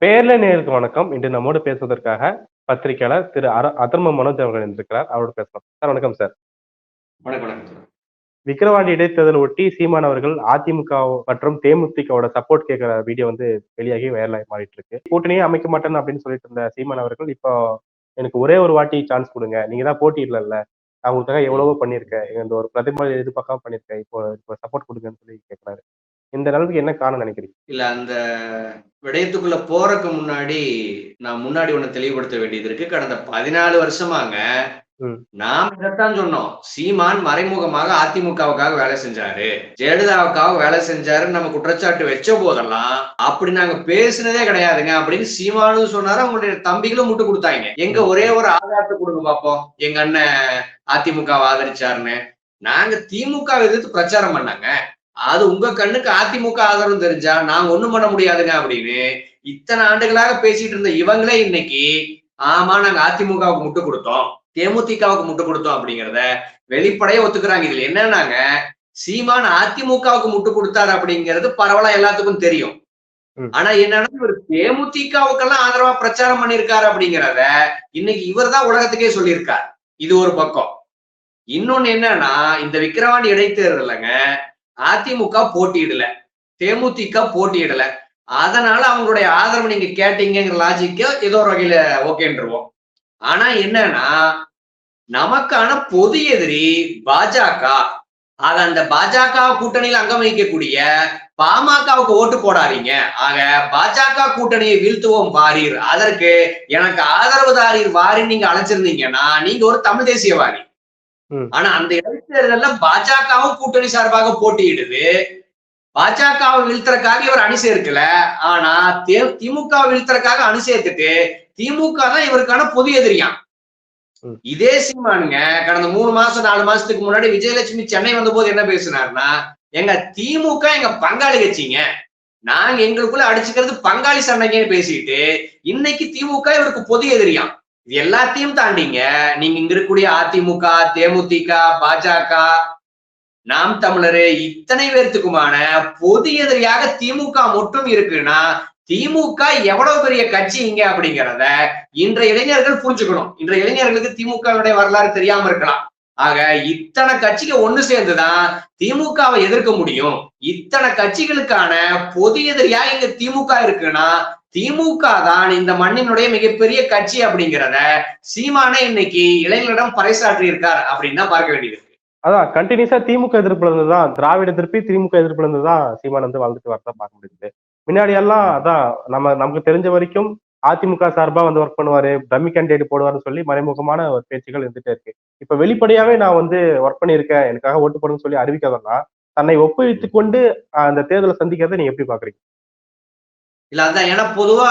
பேர்ல நேயர்களுக்கு வணக்கம். இன்று நம்மோடு பேசுவதற்காக பத்திரிகையாளர் திரு அதர்ம மனோஜ் அவர்கள் இணைந்திருக்கிறார். அவரோடு பேசலாம். சார் வணக்கம் சார். வணக்கம் வணக்கம். விக்கிரவாண்டி இடைத்தேர்தல் ஒட்டி சீமான் அவர்கள் அதிமுக மற்றும் தேமுதிகவோட சப்போர்ட் கேட்கிற வீடியோ வெளியாகி வைரலாகி மாறிட்டு இருக்கு. கூட்டணியே அமைக்க மாட்டேன் அப்படின்னு சொல்லிட்டு இருந்த சீமான் அவர்கள் இப்போ எனக்கு ஒரே ஒரு வாட்டி சான்ஸ் கொடுங்க. நீங்க தான் போட்டி இல்லைல்ல. நான் உங்களுக்காக எவ்வளவோ பண்ணியிருக்கேன். இந்த ஒரு பிரதமர் எதிர்பார்க்காம பண்ணியிருக்கேன். இப்போ சப்போர்ட் கொடுங்கன்னு சொல்லி கேட்கிறாரு. இந்த நிலைமைக்கு என்ன காரணம் நினைக்கிறீங்க? இல்ல அந்த விடயத்துக்குள்ள போறதுக்கு முன்னாடி நான் ஒண்ணு தெளிவுபடுத்த வேண்டியது இருக்கு. கடந்த 14 வருஷமாங்க நாம் இதைத்தான் சொன்னோம். சீமான் மறைமுகமாக அதிமுகவுக்காக வேலை செஞ்சாரு, ஜெயலலிதாவுக்காக வேலை செஞ்சாருன்னு நம்ம குற்றச்சாட்டு வச்ச போதெல்லாம் அப்படி நாங்க பேசினதே கிடையாதுங்க அப்படின்னு சீமானும் சொன்னாரு. அவங்களுடைய தம்பிகளும் முட்டு கொடுத்தாங்க. எங்க ஒரே ஒரு ஆதாரத்தை கொடுங்க பார்ப்போம், எங்க அண்ணன் அதிமுகவை ஆதரிச்சாருன்னு. நாங்க திமுக எதிர்த்து பிரச்சாரம் பண்ணாங்க. அது உங்க கண்ணுக்கு அதிமுக ஆதரவு தெரிஞ்சா நாங்க ஒண்ணும் பண்ண முடியாதுங்க அப்படின்னு இத்தனை ஆண்டுகளாக பேசிட்டு இருந்த இவங்களே இன்னைக்கு ஆமா நாங்க அதிமுகவுக்கு முட்டு கொடுத்தோம், தேமுதிகவுக்கு முட்டு கொடுத்தோம் அப்படிங்கிறத வெளிப்படையா ஒத்துக்கிறாங்க. இதுல என்னன்னாங்க, சீமான் அதிமுகவுக்கு முட்டு கொடுத்தாரு அப்படிங்கிறது பரவலா எல்லாத்துக்கும் தெரியும். ஆனா என்னன்னா இவர் தேமுதிகவுக்கெல்லாம் ஆதரவா பிரச்சாரம் பண்ணிருக்காரு அப்படிங்கிறத இன்னைக்கு இவர் தான் உலகத்துக்கே சொல்லியிருக்கார். இது ஒரு பக்கம். இன்னொன்னு என்னன்னா, இந்த விக்கிரவாண்டி இடைத்தேர்தலுங்க அதிமுக போட்டியிடல, தேமுதிக போட்டியிடல. அதனால அவங்களுடைய ஆதரவு நீங்க கேட்டீங்கிற லாஜிக்க ஏதோ ஒரு வகையில ஓகேன்றுவோம். ஆனா என்னன்னா, நமக்கான பொது எதிரி பாஜக. ஆக அந்த பாஜக கூட்டணியில் அங்கம் வகிக்கக்கூடிய பாமகவுக்கு ஓட்டு போடாதீங்க. ஆக பாஜக கூட்டணியை வீழ்த்துவோம் வாரீர், அதற்கு எனக்கு ஆதரவு தாரீர் வாரின்னு நீங்க அழைச்சிருந்தீங்கன்னா நீங்க ஒரு தமிழ் தேசியவாதி. ஆனா அந்த இடைத்தேர்தல்ல பாஜகவும் கூட்டணி சார்பாக போட்டியிடுது. பாஜகவை வீழ்த்துறதுக்காக இவர் அணி சேர்க்கல. ஆனா திமுக வீழ்த்துறதுக்காக அணி சேர்த்துட்டு திமுக தான் இவருக்கான பொது எதிரியாம். இதே சீமானுங்க கடந்த 3 மாசம் 4 மாசத்துக்கு முன்னாடி விஜயலட்சுமி சென்னை வந்த போது என்ன பேசினாருன்னா, எங்க திமுக எங்க பங்காளி கட்சிங்க, நாங்க எங்களுக்குள்ள அடிச்சுக்கிறது பங்காளி சண்டைங்கன்னு பேசிட்டு இன்னைக்கு திமுக இவருக்கு பொது எதிரியாம். இது எல்லாத்தையும் தாண்டிங்க நீங்க இங்க இருக்கக்கூடிய அதிமுக, தேமுதிக, பாஜக, நாம் தமிழரு இத்தனை பேர்த்துக்குமான பொது எதிரியாக திமுக மட்டும் இருக்குன்னா திமுக எவ்வளவு பெரிய கட்சி இங்க அப்படிங்கிறத இன்றைய இளைஞர்கள் புரிஞ்சுக்கணும். இன்றைய இளைஞர்களுக்கு திமுகவுடைய வரலாறு தெரியாம இருக்கலாம். ஆக இத்தனை கட்சிக்கு ஒண்ணு சேர்ந்துதான் திமுகவை எதிர்க்க முடியும். இத்தனை கட்சிகளுக்கான பொது எதிரியா இங்க திமுக இருக்குன்னா திமுக தான் இந்த மண்ணினுடைய மிகப்பெரிய கட்சி அப்படிங்கிறத சீமானே இன்னைக்கு இளைஞர்களிடம் பறைசாற்றி இருக்கார் அப்படின்னு தான் பார்க்க வேண்டியது. அதான் கண்டினியூஸா திமுக எதிர்ப்புல இருந்துதான், திராவிட எதிர்ப்பு திமுக எதிர்ப்புல இருந்துதான் சீமான் வாழ்ந்துட்டு வரதான் பார்க்க முடியுது. முன்னாடி எல்லாம் அதான் நமக்கு தெரிஞ்ச வரைக்கும் அதிமுக சார்பா ஒர்க் பண்ணுவாரு, டம்மி கேண்டிடேட் போடுவாருன்னு சொல்லி மறைமுகமான ஒரு பேச்சுகள் இருந்துட்டே இருக்கு. இப்ப வெளிப்படையாவே நான் ஒர்க் பண்ணியிருக்கேன், எனக்காக ஓட்டு போடுன்னு சொல்லி அறிவிக்காதன்னா தன்னை ஒப்புவித்துக் கொண்டு அந்த தேர்தலை சந்திக்கிறத நீங்க எப்படி பாக்குறீங்க? இல்ல அதான், ஏன்னா பொதுவா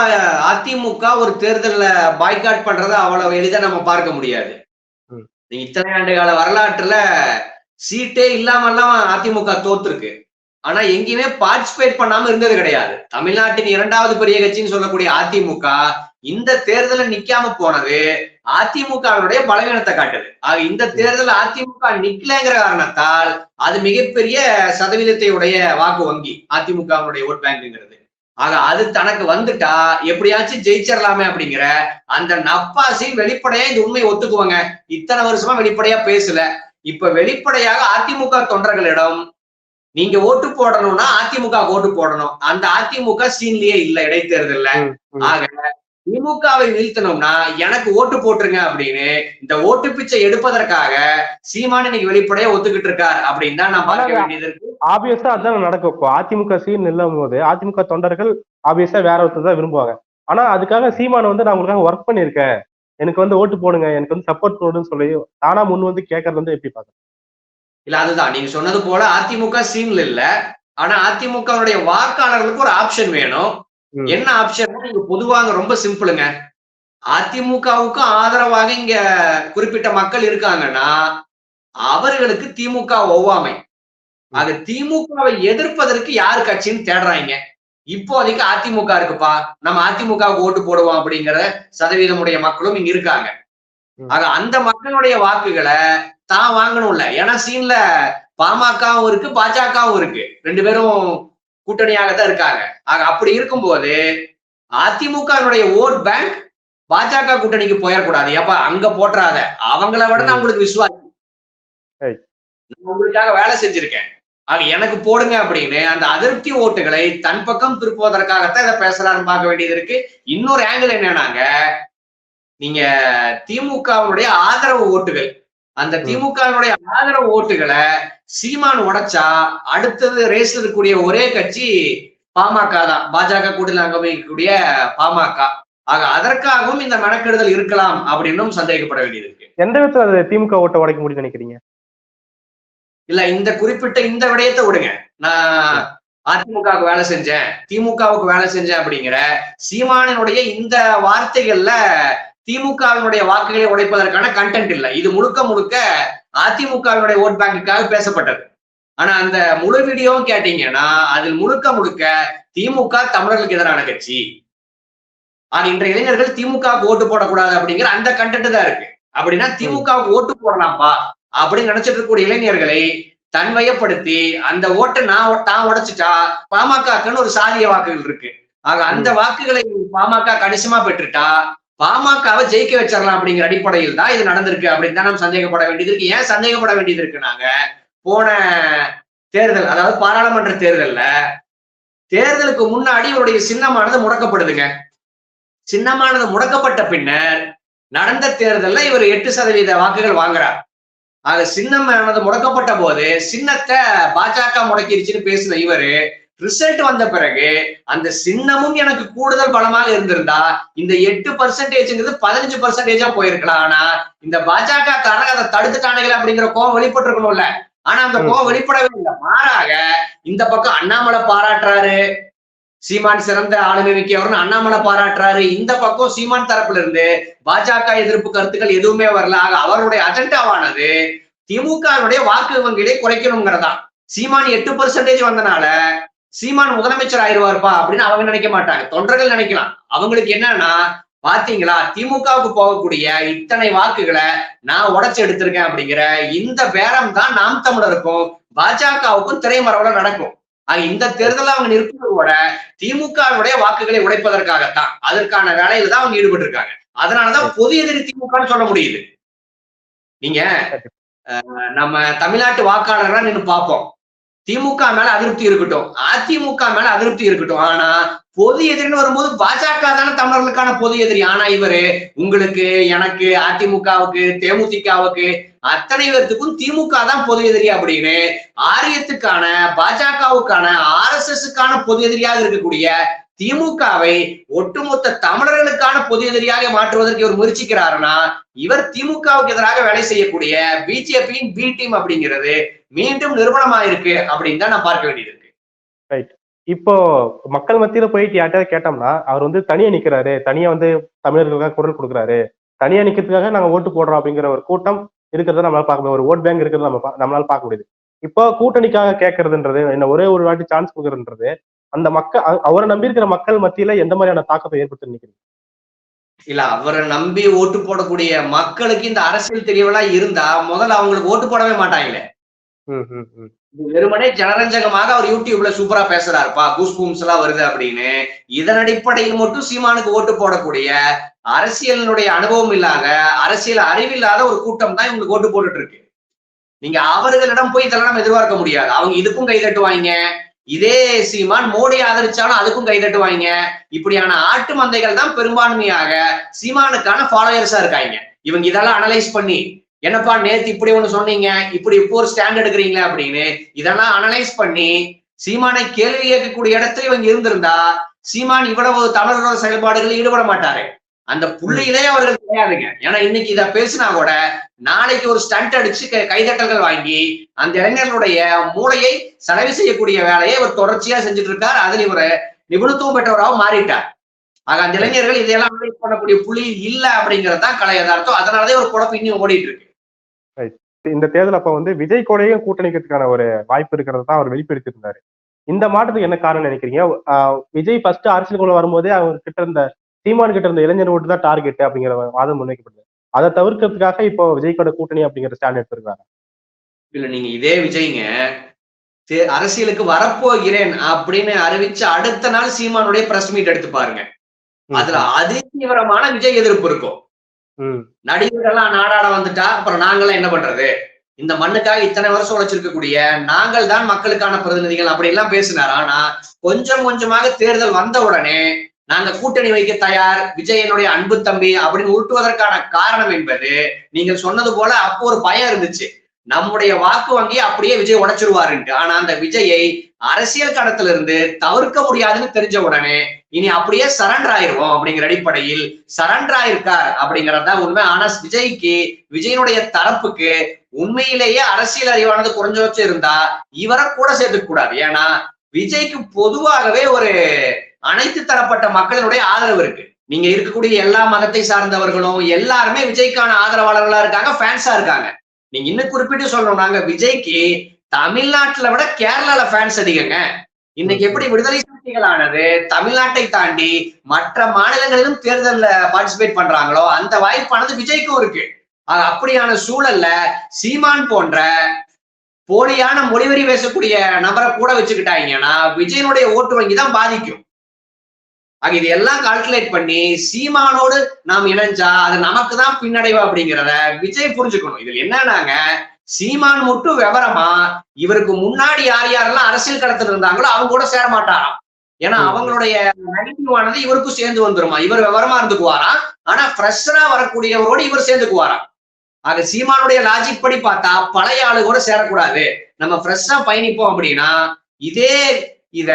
அதிமுக ஒரு தேர்தல்ல பாய்காட் பண்றத அவ்வளவு எளிதா நம்ம பார்க்க முடியாது. இத்தனை ஆண்டு கால வரலாற்றுல சீட்டே இல்லாமல்லாம் அதிமுக தோத்துருக்கு. ஆனா எங்கேயுமே பார்ட்டிசிபேட் பண்ணாம இருந்தது கிடையாது. தமிழ்நாட்டின் 2வது பெரிய கட்சின்னு சொல்லக்கூடிய அதிமுக இந்த தேர்தல நிக்காம போனது அதிமுகவுடைய பலவீனத்தை காட்டுது. ஆக இந்த தேர்தல் அதிமுக நிக்கலங்கிற காரணத்தால் அது மிகப்பெரிய சதவீதத்தை உடைய வாக்கு வங்கி அதிமுகவுடைய ஓட் பேங்க்ங்கிறது. ஆக அது தனக்கு வந்துட்டா எப்படியாச்சும் ஜெயிச்சிடலாமே அப்படிங்கிற அந்த நப்பாசி வெளிப்படையா இந்த உண்மையை ஒத்துக்குவாங்க. இத்தனை வருஷமா வெளிப்படையா பேசல. இப்ப வெளிப்படையாக அதிமுக தொண்டர்களிடம் நீங்க ஓட்டு போடணும்னா அதிமுக ஓட்டு போடணும். அந்த அதிமுக சீன்லயே இல்ல இடைத்தேர்தல்ல. ஆக திமுகவை வீழ்த்தணும்னா எனக்கு ஓட்டு போட்டுருங்க அப்படின்னு இந்த ஓட்டு பிச்சை எடுப்பதற்காக சீமான் இன்னைக்கு வெளிப்படையா ஒத்துக்கிட்டு இருக்கார் அப்படின்னு தான் நான் பார்க்க வேண்டியது இருக்கு. ஆப்வியஸா அதான் நடக்கும். இப்போ அதிமுக சீன் இல்லாம போது அதிமுக தொண்டர்கள் ஆப்வியஸா வேற ஒருத்தர் தான் விரும்புவாங்க. ஆனா அதுக்காக சீமான் நான் உங்களுக்காக ஒர்க் பண்ணிருக்கேன், எனக்கு ஓட்டு போடுங்க, எனக்கு சப்போர்ட் போடுன்னு சொல்லி தானா முன் கேட்கறது எப்படி பாக்குறேன்? இல்ல அதுதான் நீங்க சொன்னது போல அதிமுக சீன்ல இல்ல. ஆனா அதிமுகவுடைய வாக்காளர்களுக்கு ஒரு ஆப்ஷன் வேணும். என்ன ஆப்ஷன்? நீங்க பொதுவாக ரொம்ப சிம்பிளுங்க. அதிமுகவுக்கு ஆதரவாக இங்க குறிப்பிட்ட மக்கள் இருக்காங்கன்னா அவர்களுக்கு திமுக ஒவ்வாமை. ஆக திமுகவை எதிர்ப்பதற்கு யார் கட்சின்னு தேடுறாங்க. இப்போதைக்கு அதிமுக இருக்குப்பா, நம்ம அதிமுகவுக்கு ஓட்டு போடுவோம் அப்படிங்கிற சதவீதமுடைய மக்களும் இங்க இருக்காங்க. ஆக அந்த மக்களுடைய வாக்குகளை தான் வாங்கணும்ல. ஏன்னா சீன்ல பாமகவும் இருக்கு, பாஜகவும் இருக்கு. 2 பேரும் கூட்டணியாகத்தான் இருக்காங்க. ஆக அப்படி இருக்கும்போது அதிமுகவினுடைய ஓட் பேங்க் பாஜக கூட்டணிக்கு போயிடக்கூடாது. ஏப்பா அங்க போட்டுறாத, அவங்கள விட நான் உங்களுக்கு விசுவாசி, நான் உங்களுக்காக வேலை செஞ்சிருக்கேன், ஆக எனக்கு போடுங்க அப்படின்னு அந்த அதிருப்தி ஓட்டுகளை தன் பக்கம் திருப்புவதற்காகத்தான் இதை பேசலாம்னு பார்க்க வேண்டியது இருக்கு. இன்னொரு ஆங்கிள் என்னன்னாங்க, நீங்க திமுகவுடைய ஆதரவு ஓட்டுகள், அந்த திமுகவினுடைய ஆதரவு ஓட்டுகளை சீமான் உடைச்சா அடுத்தது ரேஸ்ல இருக்கக்கூடிய ஒரே கட்சி பாமக தான், பாஜக கூட்டணியில் அங்கமைக்கக்கூடிய பாமக. ஆக அதற்காகவும் இந்த மெனக்கெடுதல் இருக்கலாம் அப்படின்னும் சந்தேகப்பட வேண்டியது இருக்கு. எந்த விதத்துல அது திமுக ஓட்ட உடைக்க முடியும்னு நினைக்கிறீங்க? இல்ல, இந்த குறிப்பிட்ட இந்த விடயத்தை விடுங்க. நான் அதிமுகவுக்கு வேலை செஞ்சேன், திமுகவுக்கு வேலை செஞ்சேன் அப்படிங்கிற சீமானினுடைய இந்த வார்த்தைகள்ல திமுகவினுடைய வாக்குகளை உடைப்பதற்கான கண்டென்ட் இல்லை. இது முழுக்க முழுக்க அதிமுகவினுடைய ஓட் பேங்குக்காக பேசப்பட்டது. ஆனா அந்த முழு வீடியோவும் கேட்டீங்கன்னா அதில் முழுக்க முழுக்க திமுக தமிழர்களுக்கு எதிரான கட்சி, ஆனா இன்றைய இளைஞர்கள் திமுகவுக்கு ஓட்டு போடக்கூடாது அப்படிங்கிற அந்த கண்டென்ட் தான் இருக்கு. அப்படின்னா திமுகவுக்கு ஓட்டு போடலாம்ப்பா அப்படின்னு நினைச்சிட்டு இருக்கக்கூடிய இளைஞர்களை தன்வயப்படுத்தி அந்த ஓட்டை தான் உடைச்சிட்டா பாமகன்னு ஒரு சாதிய வாக்குகள் இருக்கு. ஆக அந்த வாக்குகளை பாமக கணிசமா பெற்றுட்டா பாமகவை ஜெயிக்க வச்சிடலாம் அப்படிங்கிற அடிப்படையில் தான் இது நடந்திருக்கு அப்படின்னு தான் நம்ம சந்தேகப்பட வேண்டியது இருக்கு. ஏன் சந்தேகப்பட வேண்டியது இருக்கு? நாங்க போன தேர்தல், அதாவது பாராளுமன்ற தேர்தலுக்கு முன்னாடி இவருடைய சின்னமானது முடக்கப்படுதுங்க. சின்னமானது முடக்கப்பட்ட பின்னர் நடந்த தேர்தல்ல இவர் 8% வாக்குகள் வாங்குறார். ஆக சின்னமானது முடக்கப்பட்ட போது சின்னத்தை பாஜக முடக்கிருச்சுன்னு பேசின இவரு ரிசல்ட் வந்த பிறகு அந்த சின்னமும் எனக்கு கூடுதல் பலமாக இருந்திருந்தா இந்த 8%ங்கிறது 15%ஆ போயிருக்கலாம். ஆனா இந்த பாஜக காரங்க அதை தடுத்துட்டானுங்களே அப்படிங்கிற கோவம் வெளிப்பட்டு இருக்கணும்ல. ஆனா அந்த கோவம் வெளிப்படவே இல்லை. மாறாக இந்த பக்கம் அண்ணாமலை பாராட்டுறாரு, சீமான் சிறந்த ஆளுமை மிக்கவர்னு அண்ணாமலை பாராட்டுறாரு. இந்த பக்கம் சீமான் தரப்புல இருந்து பாஜக எதிர்ப்பு கருத்துக்கள் எதுவுமே வரல. ஆக அவருடைய அஜெண்டாவானது திமுகவுடைய வாக்கு வங்கிகளை குறைக்கணுங்கிறதா. சீமான் 8% வந்தனால சீமான் முதலமைச்சர் ஆயிடுவார்ப்பா அப்படின்னு அவங்க நினைக்க மாட்டாங்க, தொண்டர்கள் நினைக்கலாம். அவங்களுக்கு என்னன்னா, பாத்தீங்களா திமுகவுக்கு போகக்கூடிய இத்தனை வாக்குகளை நான் உடைச்சு எடுத்திருக்கேன் அப்படிங்கிற இந்த பேரம் தான் நாம் தமிழருக்கும் பாஜகவுக்கும் திரைமறைவுல நடக்கும். இந்த தேர்தலில் அவங்க நிற்பதோட திமுகவுடைய வாக்குகளை உடைப்பதற்காகத்தான், அதற்கான வேலையில தான் அவங்க ஈடுபட்டு இருக்காங்க. அதனாலதான் பொது எதிரி திமுகன்னு சொல்ல முடியுது. நீங்க நம்ம தமிழ்நாட்டு வாக்காளர்களா நின்று பார்ப்போம், திமுக மேல அதிருப்தி இருக்கட்டும், அதிமுக மேல அதிருப்தி இருக்கட்டும், ஆனா பொது எதிரின்னு வரும்போது பாஜக தானே தமிழர்களுக்கான பொது எதிரி. ஆனா இவரு உங்களுக்கு, எனக்கு, அதிமுகவுக்கு, தேமுதிகவுக்கு அத்தனை பேர்த்துக்கும் திமுக தான் பொது எதிரி அப்படின்னு ஆரியத்துக்கான, பாஜகவுக்கான, RSSக்கான பொது எதிரியாக இருக்கக்கூடிய திமுகவை ஒட்டுமொத்த தமிழர்களுக்கான பொது எதிரியாக மாற்றுவதற்கு இவர் முயற்சிக்கிறாருன்னா, இவர் திமுகவுக்கு எதிராக வேலை செய்யக்கூடிய பிஜேபியின் பி டீம் அப்படிங்கிறது மீண்டும் நிறுவனமாயிருக்கு அப்படின்னு தான் நான் பார்க்க வேண்டியது இருக்கு. ரைட். இப்போ மக்கள் மத்தியில போயிட்டு யார்ட்டாவது கேட்டோம்னா அவர் வந்து தனியா நிக்கிறாரு, தனியா வந்து தமிழர்களுக்காக குரல் கொடுக்குறாரு, தனியா நிக்கிறதுக்காக நாங்க ஓட்டு போடுறோம் அப்படிங்கிற ஒரு கூட்டம் இருக்கிறத நம்மளால பார்க்க முடியும், ஒரு ஓட் பேங்க் இருக்கிறத நம்மளால பார்க்க முடியுது. இப்போ கூட்டணிக்காக கேட்கறதுன்றது, என்ன ஒரே ஒரு வாட்டி சான்ஸ் கொடுக்குறதுன்றது அந்த மக்கள், அவரை நம்பி இருக்கிற மக்கள் மத்தியில எந்த மாதிரியான தாக்கத்தை ஏற்படுத்தி நினைக்கிறீங்க? இல்ல, அவரை நம்பி ஓட்டு போடக்கூடிய மக்களுக்கு இந்த அரசியல் தெரியவெல்லாம் இருந்தா முதல்ல அவங்களுக்கு ஓட்டு போடவே மாட்டாங்களே. வெறுமனே ஜனரஞ்சகமாக அவர் யூடியூப்ல சூப்பரா பேசுறாருப்பா, கூஸ்பூம்ஸ் எல்லாம் வருது அப்படின்னு, இதன் அடிப்படையில் மட்டும் சீமானுக்கு ஓட்டு போடக்கூடிய அரசியலினுடைய அனுபவம் இல்லாத, அரசியல் அறிவில்லாத ஒரு கூட்டம் தான் இவங்களுக்கு ஓட்டு போட்டுட்டு இருக்கு. நீங்க அவர்களிடம் போய் இதெல்லாம் நம்ம எதிர்பார்க்க முடியாது. அவங்க இதுக்கும் கைதட்டுவாங்க, இதே சீமான் மோடி ஆதரிச்சாலும் அதுக்கும் கைதட்டுவாங்க. இப்படியான ஆட்டு மந்தைகள் தான் பெரும்பான்மையாக சீமானுக்கான ஃபாலோயர்ஸா இருக்காங்க. இவங்க இதெல்லாம் அனலைஸ் பண்ணி, என்னப்பா நேத்து இப்படி ஒண்ணு சொன்னீங்க, இப்படி இப்போ ஒரு ஸ்டாண்ட் எடுக்கிறீங்களா அப்படின்னு இதெல்லாம் அனலைஸ் பண்ணி சீமானை கேள்வி கேட்கக்கூடிய இடத்துல இவங்க இருந்திருந்தா சீமான் இவ்வளவு தமிழர்களோட செயல்பாடுகளில் ஈடுபட மாட்டாரு. அந்த புள்ளியிலே அவர்கள் கிடையாதுங்க. ஏன்னா இன்னைக்கு இதை பேசினா கூட நாளைக்கு ஒரு ஸ்டண்ட் அடிச்சு கைதட்டல்கள் வாங்கி அந்த இளைஞர்களுடைய மூளையை செலவு செய்யக்கூடிய வேலையை இவர் தொடர்ச்சியா செஞ்சுட்டு இருக்கார். அதில் இவர் நிபுணத்துவம் பெற்றவராகவும் மாறிட்டார். ஆக அந்த இளைஞர்கள் இதையெல்லாம் அனலைஸ் பண்ணக்கூடிய புள்ளி இல்ல அப்படிங்கிறது தான் கலை யதார்த்தம். அதனாலதான் ஒரு குழப்பம் இன்னும் ஓடிட்டு இருக்கு. இந்த தேர்தல் அப்ப வந்து விஜய் கூடயும் கூட்டணிக்கிறதுக்கான ஒரு வாய்ப்பு இருக்கிறது தான் அவர் வெளிப்படுத்தியிருந்தாரு. இந்த மாற்றத்துக்கு என்ன காரணம் நினைக்கிறீங்க? விஜய் ஃபர்ஸ்ட் அரசியலுக்குள்ள வரும்போதே அவர் கிட்ட இருந்த, சீமான் கிட்ட இருந்த இளைஞர் ஓட்டு தான் டார்கெட் அப்படிங்கிற வாதம் முன்வைக்கப்படுது. அதை தவிர்க்கிறதுக்காக இப்போ விஜய் கூட கூட்டணி அப்படிங்கிற ஸ்டாண்ட் எடுத்திருக்காங்க. இல்ல, நீங்க இதே விஜய்ங்க அரசியலுக்கு வரப்போகிறேன் அப்படின்னு அறிவிச்சு அடுத்த நாள் சீமானுடைய பிரஸ் மீட் எடுத்து பாருங்க. அதுல அதிதீவிரமான விஜய் எதிர்ப்பு இருக்கும். நடிகர்கள்லாம் நாடாட வந்துட்டா அப்புறம் நாங்களாம் என்ன பண்றது, இந்த மண்ணுக்காக இத்தனை வருஷம் உழைச்சிருக்கக்கூடிய நாங்கள் தான் மக்களுக்கான பிரதிநிதிகள் அப்படி எல்லாம் பேசினார். ஆனா கொஞ்சம் கொஞ்சமாக தேர்தல் வந்த உடனே நாங்க கூட்டணி வைக்க தயார், விஜய் என்னுடைய அன்பு தம்பி அப்படின்னு உருட்டுவதற்கான காரணம் என்பது நீங்கள் சொன்னது போல அப்போ ஒரு பயம் இருந்துச்சு. நம்முடைய வாக்கு வங்கி அப்படியே விஜய் உடைச்சிருவாருன்ட்டு. ஆனா அந்த விஜயை அரசியல் களத்துல இருந்து தவிர்க்க முடியாதுன்னு தெரிஞ்ச உடனே இனி அப்படியே சரண்டர் ஆயிருவோம் அப்படிங்கிற அடிப்படையில் சரண்டர் ஆயிருக்கார் அப்படிங்கறதுதான் உண்மை. ஆனா விஜய்க்கு, விஜயனுடைய தரப்புக்கு உண்மையிலேயே அரசியல் அறிவானது குறைஞ்சபட்சம் இருந்தா இவரை கூட சேர்த்துக்க கூடாது. ஏன்னா விஜய்க்கு பொதுவாகவே ஒரு அனைத்து தரப்பட்ட மக்களினுடைய ஆதரவு இருக்கு. நீங்க இருக்கக்கூடிய எல்லா மதத்தை சார்ந்தவர்களும் எல்லாருமே விஜய்க்கான ஆதரவாளர்களா இருக்காங்க, ஃபேன்ஸா இருக்காங்க. நீங்க இன்னும் குறிப்பிட்டு சொல்லணும், நாங்க விஜய்க்கு தமிழ்நாட்டுல விட கேரளால ஃபேன்ஸ் அதிகங்க. இன்னைக்கு எப்படி விடுதலை சிறுத்தைகளானது தமிழ்நாட்டை தாண்டி மற்ற மாநிலங்களிலும் தேர்தல்ல பார்ட்டிசிபேட் பண்றாங்களோ அந்த வாய்ப்பானது விஜய்க்கும் இருக்கு. அப்படியான சூழல்ல சீமான் போன்ற போலியான மொழிவரி பேசக்கூடிய நபரை கூட வச்சுக்கிட்டாங்கன்னா விஜயனுடைய ஓட்டு வங்கி தான் பாதிக்கும். இது எல்லாம் கால்குலேட் பண்ணி சீமானோடு நாம் இணைஞ்சா அது நமக்கு தான் பின்னடைவு அப்படிங்கிறத விஜய் புரிஞ்சுக்கணும். இதுல என்னன்னாங்க, சீமான் மட்டும் விவரமா இவருக்கு முன்னாடி யார் யாரெல்லாம் அரசியல் களத்துல இருந்தாங்களோ அவங்க கூட சேர மாட்டாராம். ஏன்னா அவங்களுடைய நெகட்டிவானது இவருக்கும் சேர்ந்து வந்துருமா. இவர் விவரமா இருந்துக்குவாராம், ஆனா ஃப்ரெஷரா வரக்கூடியவரோடு இவர் சேர்ந்துக்குவாராம். ஆக சீமானுடைய லாஜிக் படி பார்த்தா பழைய ஆளு கூட சேரக்கூடாது, நம்ம ஃப்ரெஷ்ஷா பயணிப்போம் அப்படின்னா இத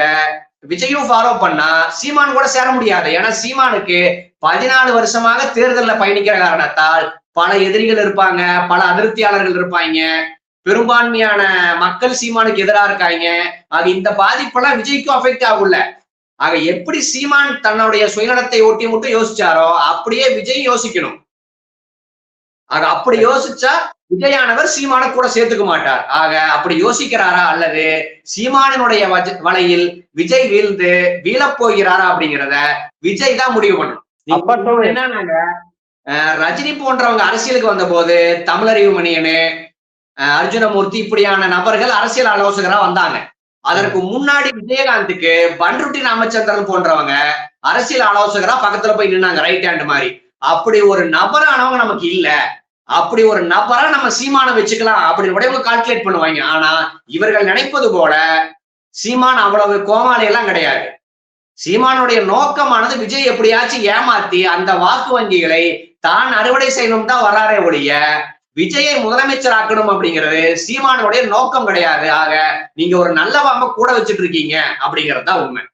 விஜயும் ஃபாலோ பண்ணா சீமான் கூட சேர முடியாது. ஏன்னா சீமானுக்கு 14 வருஷமாக தேர்தலில் பயணிக்கிற காரணத்தால் பல எதிரிகள் இருப்பாங்க, பல அதிருப்தியாளர்கள் இருப்பாங்க, பெரும்பான்மையான மக்கள் சீமானுக்கு எதிராக இருக்காங்க. அது இந்த பாதிப்பெல்லாம் விஜய்க்கும் அஃபெக்ட் ஆகும்ல. ஆக எப்படி சீமான் தன்னுடைய சுயநலத்தை ஒட்டி மட்டும் யோசிச்சாரோ அப்படியே விஜய் யோசிக்கணும். ஆக அப்படி யோசிச்சா விஜயானவர் சீமான கூட சேர்த்துக்க மாட்டார். ஆக அப்படி யோசிக்கிறாரா அல்லது சீமானினுடைய வலையில் விஜய் வீழ்ந்து வீழப் போகிறாரா அப்படிங்கிறத விஜய் தான் முடிவு பண்ணணும். என்னன்னாங்க, ரஜினி போன்றவங்க அரசியலுக்கு வந்த போது தமிழறிவு மணியனு, அர்ஜுனமூர்த்தி இப்படியான நபர்கள் அரசியல் ஆலோசகரா வந்தாங்க. அதற்கு முன்னாடி விஜயகாந்துக்கு பன்ருட்டி ராமச்சந்திரன் போன்றவங்க அரசியல் ஆலோசகரா பக்கத்துல போய் நின்னாங்க, ரைட் ஹேண்ட் மாதிரி. அப்படி ஒரு நபரானவங்க நமக்கு இல்ல. அப்படி ஒரு நபரா நம்ம சீமான வச்சுக்கலாம் அப்படின்னு கூட இவங்க கால்குலேட் பண்ணுவாங்க. ஆனா இவர்கள் நினைப்பது போல சீமான் அவ்வளவு கோமாளி எல்லாம் கிடையாது. சீமானுடைய நோக்கமானது விஜய் எப்படியாச்சும் ஏமாத்தி அந்த வாக்கு வங்கிகளை தான் அறுவடை செய்யணும் தான் வர்றாரே ஒழிய விஜயை முதலமைச்சர் ஆக்கணும் அப்படிங்கிறது சீமானுடைய நோக்கம் கிடையாது. ஆக நீங்க ஒரு நல்ல பாம்பை கூட வச்சுட்டு இருக்கீங்க அப்படிங்கிறது தான் உண்மை.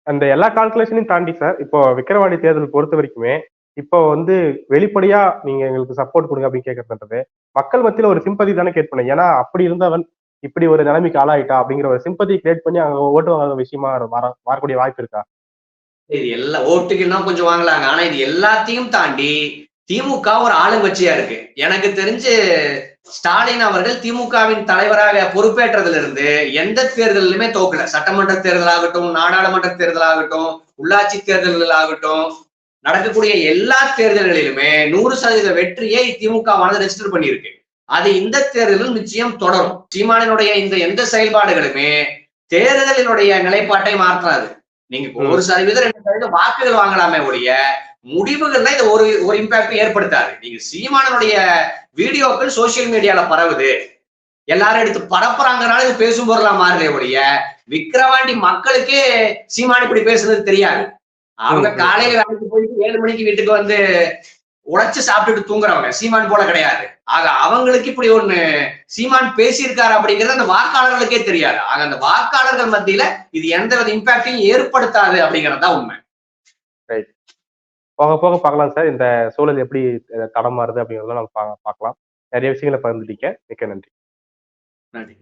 அந்த எல்லா கால்குலேஷனையும் தாண்டி சார், இப்போ விக்கிரவாண்டி தேர்தல் பொறுத்த வரைக்குமே இப்போ வெளிப்படையா நீங்க எங்களுக்கு சப்போர்ட் கொடுங்க அப்படின்னு கேட்கறது மக்கள் மத்தியில ஒரு சிம்பதி தானே கிரியேட் பண்ண. ஏன்னா அப்படி இருந்தவன் இப்படி ஒரு நிலைமைக்கு ஆளாயிட்டா அப்படிங்கிற ஒரு சிம்பதி கிரியேட் பண்ணி அங்க ஓட்டு வாங்குற விஷயமா வரக்கூடிய வாய்ப்பு இருக்கா? இது எல்லா ஓட்டுக்கெல்லாம் கொஞ்சம் வாங்கலாங்க. ஆனா இது எல்லாத்தையும் தாண்டி திமுக ஒரு ஆளுங்கட்சியா இருக்கு. எனக்கு தெரிஞ்சு ஸ்டாலின் அவர்கள் திமுகவின் தலைவராக பொறுப்பேற்றதுல இருந்து எந்த தேர்தலுமே தோக்கல. சட்டமன்ற தேர்தலாகட்டும், நாடாளுமன்ற தேர்தலாகட்டும், உள்ளாட்சி தேர்தல்கள் ஆகட்டும், நடக்கக்கூடிய எல்லா தேர்தல்களிலுமே 100% வெற்றியை திமுகவானது ரெஜிஸ்டர் பண்ணியிருக்கு. அது இந்த தேர்தலில் நிச்சயம் தொடரும். சீமானினுடைய இந்த எந்த செயல்பாடுகளுமே தேர்தலினுடைய நிலைப்பாட்டை மாற்றாது. நீங்க 1% 2% வாக்குகள் வாங்கலாமே ஒழிய முடிவுகள்ல இது ஒரு இம்பாக்ட் ஏற்படுத்தாது. நீங்க சீமானுடைய வீடியோக்கள் சோசியல் மீடியால பரவுது, எல்லாரும் எடுத்து பரப்புறாங்கனால இது பேசும் பொருளா மாறலே ஒழிய விக்கிரவாண்டி மக்களுக்கே சீமான் இப்படி பேசுறது தெரியாது. அவங்க காலையில வேலைக்கு போயிட்டு 7 மணிக்கு வீட்டுக்கு வந்து உழைச்சு சாப்பிட்டுட்டு தூங்குறவங்க, சீமான் போல கிடையாது. ஆக அவங்களுக்கு இப்படி ஒண்ணு சீமான் பேசியிருக்காரு அப்படிங்கிறது அந்த வாக்காளர்களுக்கே தெரியாது. ஆக அந்த வாக்காளர்கள் மத்தியில இது எந்தவித இம்பாக்டையும் ஏற்படுத்தாது அப்படிங்கறதுதான் உண்மை. போக போக பார்க்கலாம் சார், இந்த சூழல் எப்படி தடம் மாறுது அப்படிங்கிறத நம்ம பார்க்கலாம். நிறைய விஷயங்களை பகிர்ந்துட்டீங்க. மிக்க நன்றி. நன்றி.